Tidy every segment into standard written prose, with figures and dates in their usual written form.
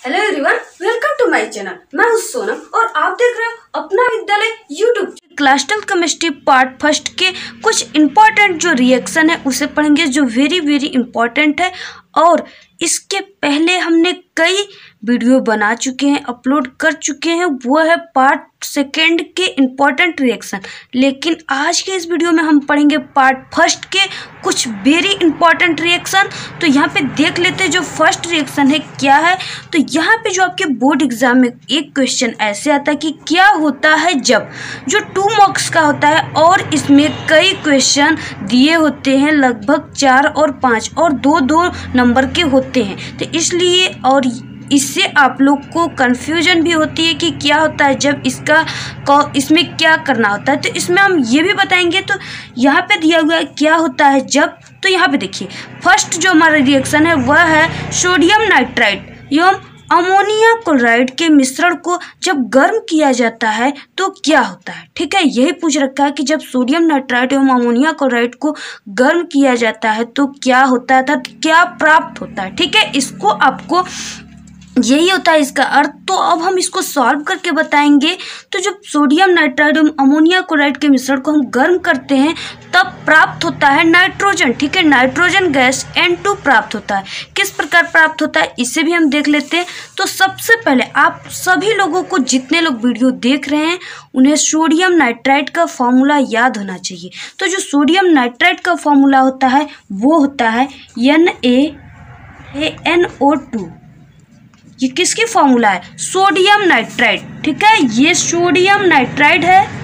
Hello everyone, welcome to my channel. मैं हूं सोनम और आप देख रहे हो अपना विद्यालय YouTube. Class 12 chemistry part first के कुछ इम्पोर्टेंट जो रिएक्शन है उसे पढ़ेंगे, जो वेरी इम्पोर्टेंट है। और इसके पहले हमने कई वीडियो बना चुके हैं, अपलोड कर चुके हैं, वो है पार्ट सेकेंड के इम्पोर्टेंट रिएक्शन। लेकिन आज के इस वीडियो में हम पढ़ेंगे पार्ट फर्स्ट के कुछ वेरी इम्पोर्टेंट रिएक्शन। तो यहाँ पे देख लेते हैं जो फर्स्ट रिएक्शन है क्या है। तो यहाँ पे जो आपके बोर्ड एग्जाम में एक क्वेश्चन ऐसे आता है कि क्या होता है जब, जो 2 मार्क्स का होता है और इसमें कई क्वेश्चन दिए होते हैं, लगभग 4 और 5 और 2 नंबर के होते हैं। तो इसलिए और इससे आप लोग को कन्फ्यूजन भी होती है कि क्या होता है जब, इसमें क्या करना होता है। तो इसमें हम ये भी बताएंगे। तो यहाँ पे दिया हुआ है क्या होता है जब। तो यहाँ पे देखिए फर्स्ट जो हमारा रिएक्शन है वह है सोडियम नाइट्राइट एवं अमोनिया क्लोराइड के मिश्रण को जब गर्म किया जाता है तो क्या होता है। ठीक है, यही पूछ रखा है कि जब सोडियम नाइट्राइट एवं अमोनिया क्लोराइड को गर्म किया जाता है तो क्या होता है, तो क्या प्राप्त होता है। ठीक है, इसको आपको यही होता है इसका अर्थ। तो अब हम इसको सॉल्व करके बताएंगे। तो जब सोडियम नाइट्राइड एवं अमोनिया क्लोराइड के मिश्रण को हम गर्म करते हैं तब प्राप्त होता है नाइट्रोजन। ठीक है, नाइट्रोजन गैस N2 प्राप्त होता है। किस प्रकार प्राप्त होता है इसे भी हम देख लेते हैं। तो सबसे पहले आप सभी लोगों को, जितने लोग वीडियो देख रहे हैं, उन्हें सोडियम नाइट्राइट का फॉर्मूला याद होना चाहिए। तो जो सोडियम नाइट्राइट का फॉर्मूला होता है वो होता है NaNO2। ये किसकी फॉर्मूला है? Sodium nitrite. ठीक है, ये सोडियम नाइट्राइट है।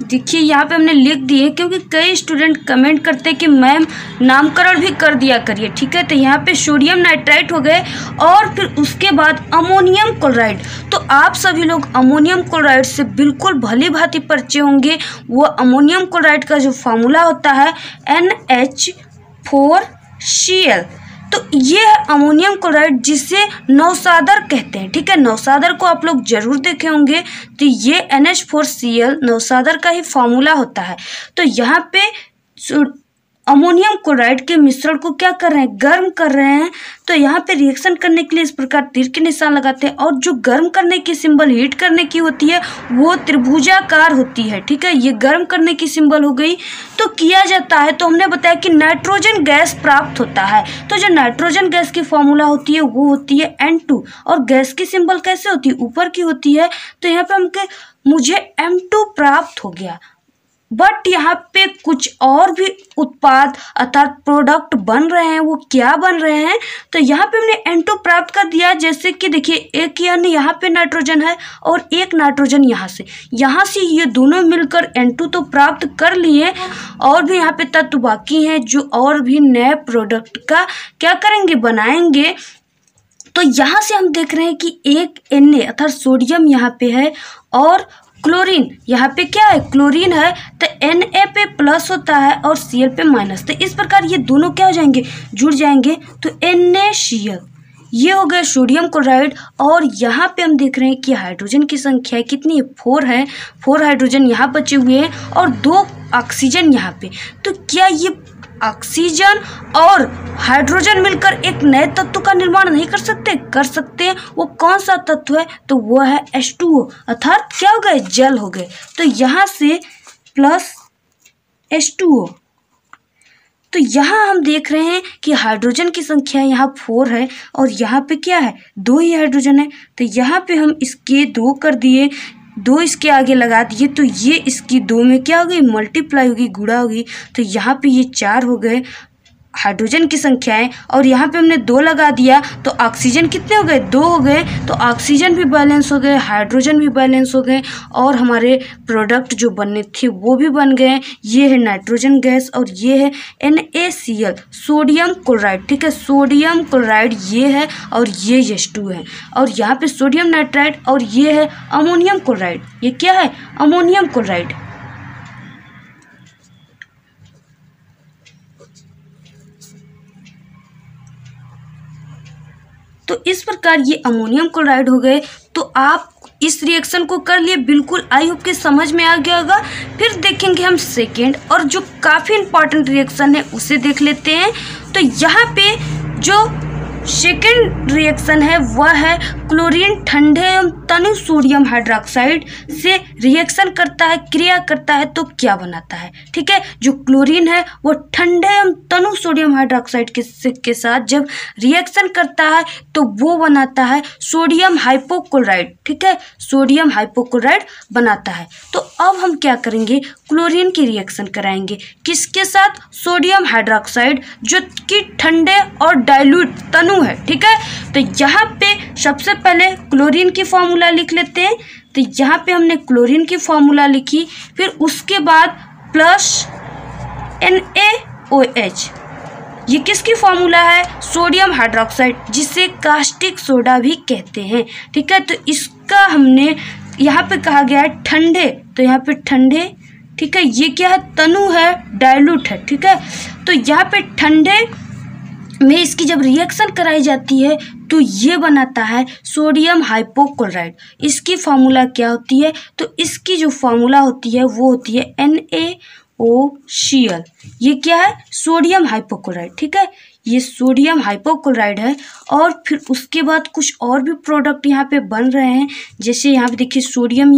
देखिए यहाँ पे हमने लिख दिए क्योंकि कई स्टूडेंट कमेंट करते हैं कि मैम नामकरण भी कर दिया करिए। ठीक है, तो यहाँ पे सोडियम नाइट्राइट हो गए और फिर उसके बाद अमोनियम क्लोराइड। तो आप सभी लोग अमोनियम क्लोराइड से बिल्कुल भली भांति परिचय होंगे। वो अमोनियम क्लोराइड का जो फार्मूला होता है NH4Cl। तो ये है अमोनियम क्लोराइड, जिसे नौसादर कहते हैं। ठीक है, नौसादर को आप लोग जरूर देखे होंगे। तो ये NH4Cl नौसादर का ही फॉर्मूला होता है। तो यहाँ पे अमोनियम क्लोराइड के मिश्रण को क्या कर रहे हैं, गर्म कर रहे हैं। तो यहाँ पे रिएक्शन करने के लिए इस प्रकार तीर के निशान लगाते हैं। और जो गर्म करने की सिंबल, हीट करने की होती है, वो त्रिभुजाकार होती है। ठीक है, ये गर्म करने की सिंबल हो गई। तो किया जाता है, तो हमने बताया कि नाइट्रोजन गैस प्राप्त होता है। तो जो नाइट्रोजन गैस की फॉर्मूला होती है वो होती है N2। और गैस की सिंबल कैसे होती है, ऊपर की होती है। तो यहाँ पे मुझे M2 प्राप्त हो गया। बट यहाँ पे कुछ और भी उत्पाद अर्थात प्रोडक्ट बन रहे हैं। वो क्या बन रहे हैं, तो यहाँ पे हमने N2 प्राप्त कर दिया। जैसे कि देखिए एक यहाँ पे नाइट्रोजन है और एक नाइट्रोजन यहाँ से ये दोनों मिलकर N2 तो प्राप्त कर लिए। और भी यहाँ पे तत्व बाकी हैं जो और भी नए प्रोडक्ट का क्या करेंगे, बनाएंगे। तो यहाँ से हम देख रहे हैं कि एक Na अर्थात सोडियम यहाँ पे है और क्लोरीन यहाँ पे क्या है, क्लोरीन है। तो Na पे प्लस होता है और Cl पे माइनस। तो इस प्रकार ये दोनों क्या हो जाएंगे, जुड़ जाएंगे। तो NaCl ये हो गए सोडियम क्लोराइड। और यहाँ पे हम देख रहे हैं कि हाइड्रोजन की संख्या कितनी है, 4 है। 4 हाइड्रोजन यहाँ बचे हुए हैं और 2 ऑक्सीजन यहाँ पे। तो क्या ये ऑक्सीजन और हाइड्रोजन मिलकर एक नए तत्व का निर्माण नहीं कर सकते? कर सकते हैं। वो कौन सा तत्व है, तो वो है H2O अर्थात क्या हो गए, जल हो गए। तो यहाँ से प्लस H2O। तो यहाँ हम देख रहे हैं कि हाइड्रोजन की संख्या यहाँ 4 है और यहाँ पे क्या है, 2 ही हाइड्रोजन है। तो यहाँ पे हम इसके 2 कर दिए, 2 इसके आगे लगा दिए। तो ये इसकी 2 में क्या हो गई, मल्टीप्लाई होगी, गुणा होगी। तो यहाँ पे ये 4 हो गए हाइड्रोजन की संख्याएं। और यहाँ पे हमने 2 लगा दिया तो ऑक्सीजन कितने हो गए, 2 हो गए। तो ऑक्सीजन भी बैलेंस हो गए, हाइड्रोजन भी बैलेंस हो गए और हमारे प्रोडक्ट जो बनने थे वो भी बन गए। ये है नाइट्रोजन गैस और ये है NaCl सोडियम क्लोराइड। ठीक है, सोडियम क्लोराइड ये है और ये H2 है। और यहाँ पे सोडियम नाइट्राइड और ये है अमोनियम क्लोराइड। ये क्या है, अमोनियम क्लोराइड। तो इस प्रकार ये अमोनियम क्लोराइड हो गए। तो आप इस रिएक्शन को कर लिए, बिल्कुल आई होप कि समझ में आ गया होगा। फिर देखेंगे हम सेकेंड और जो काफ़ी इंपॉर्टेंट रिएक्शन है उसे देख लेते हैं। तो यहाँ पे जो सेकेंड रिएक्शन है वह है क्लोरीन ठंडे एवं तनु सोडियम हाइड्रोक्साइड से रिएक्शन करता है, क्रिया करता है तो क्या बनाता है। ठीक है, जो क्लोरीन है वो ठंडे एवं तनु सोडियम हाइड्रोक्साइड के साथ जब रिएक्शन करता है तो वो बनाता है सोडियम हाइपोक्लोराइड। ठीक है, सोडियम हाइपोक्लोराइड बनाता है। तो अब हम क्या करेंगे, क्लोरीन की रिएक्शन कराएंगे किसके साथ, सोडियम हाइड्रोक्साइड जो कि ठंडे और डाइल्यूट तनु है। ठीक है, तो यहाँ पे सबसे पहले क्लोरीन की फॉर्मूला लिख लेते हैं। तो यहाँ पे हमने क्लोरीन की फॉर्मूला लिखी, फिर उसके बाद प्लस NaOH, ये किसकी फॉर्मूला है, सोडियम हाइड्रोक्साइड जिसे कास्टिक सोडा भी कहते हैं। ठीक है, तो इसका हमने यहाँ पे कहा गया है ठंडे, तो यहाँ पे ठंडे। ठीक है, ये क्या है, तनु है, डाइल्यूट है। ठीक है, तो यहाँ पे ठंडे में इसकी जब रिएक्शन कराई जाती है तो ये बनाता है सोडियम हाइपोक्लोराइड। इसकी फार्मूला क्या होती है, तो इसकी जो फार्मूला होती है वो होती है NaOCl। ये क्या है, सोडियम हाइपोक्लोराइड। ठीक है, ये सोडियम हाइपोक्लोराइड है। और फिर उसके बाद कुछ और भी प्रोडक्ट यहाँ पे बन रहे हैं, जैसे यहाँ पे देखिए सोडियम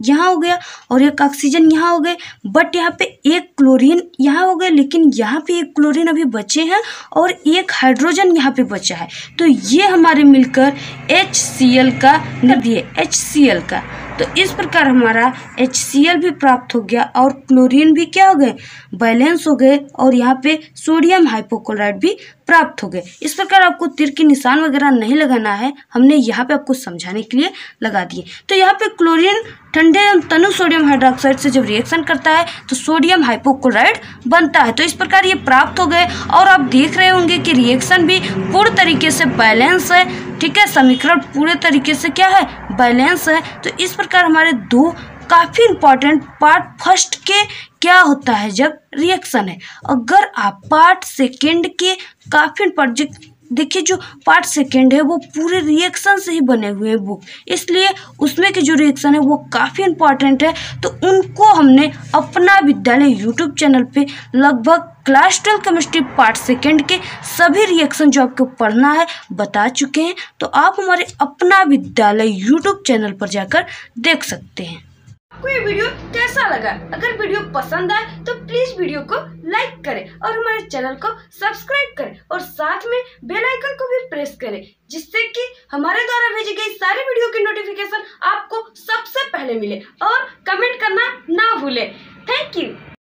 यहाँ हो गया और एक ऑक्सीजन यहाँ हो गए, बट यहाँ पे एक क्लोरीन यहाँ हो गए, लेकिन यहाँ पे एक क्लोरीन अभी बचे हैं और एक हाइड्रोजन यहाँ पे बचा है। तो ये हमारे मिलकर HCl का निर्भय HCl का, तो इस प्रकार हमारा HCl भी प्राप्त हो गया और क्लोरीन भी क्या हो गए, बैलेंस हो गए, और यहाँ पे सोडियम हाइपोक्लोराइड भी प्राप्त हो गए। इस प्रकार आपको तीर की निशान वगैरह नहीं लगाना है, हमने यहाँ पे आपको समझाने के लिए लगा दिए। तो यहाँ पे क्लोरीन ठंडे तनु सोडियम हाइड्रोक्साइड से जब रिएक्शन करता है तो सोडियम हाइपोक्लोराइड बनता है। तो इस प्रकार ये प्राप्त हो गए और आप देख रहे होंगे कि रिएक्शन भी पूर्ण तरीके से बैलेंस है। ठीक है, समीकरण पूरे तरीके से क्या है, बैलेंस है। तो इस प्रकार हमारे दो काफ़ी इंपॉर्टेंट पार्ट फर्स्ट के क्या होता है जब रिएक्शन है। अगर आप पार्ट सेकेंड के काफ़ी इंपॉर्टेंट देखिए, जो पार्ट सेकेंड है वो पूरे रिएक्शन से ही बने हुए हैं बुक, इसलिए उसमें के जो रिएक्शन है वो काफ़ी इंपॉर्टेंट है। तो उनको हमने अपना विद्यालय यूट्यूब चैनल पे लगभग क्लास 12 केमिस्ट्री पार्ट सेकेंड के सभी रिएक्शन जो आपको पढ़ना है बता चुके हैं। तो आप हमारे अपना विद्यालय यूट्यूब चैनल पर जाकर देख सकते हैं। आपको ये वीडियो कैसा लगा? अगर वीडियो पसंद आए तो प्लीज वीडियो को लाइक करें और हमारे चैनल को सब्सक्राइब करें और साथ में बेल आइकन को भी प्रेस करें, जिससे कि हमारे द्वारा भेजी गई सारी वीडियो की नोटिफिकेशन आपको सबसे पहले मिले। और कमेंट करना ना भूलें। Thank you.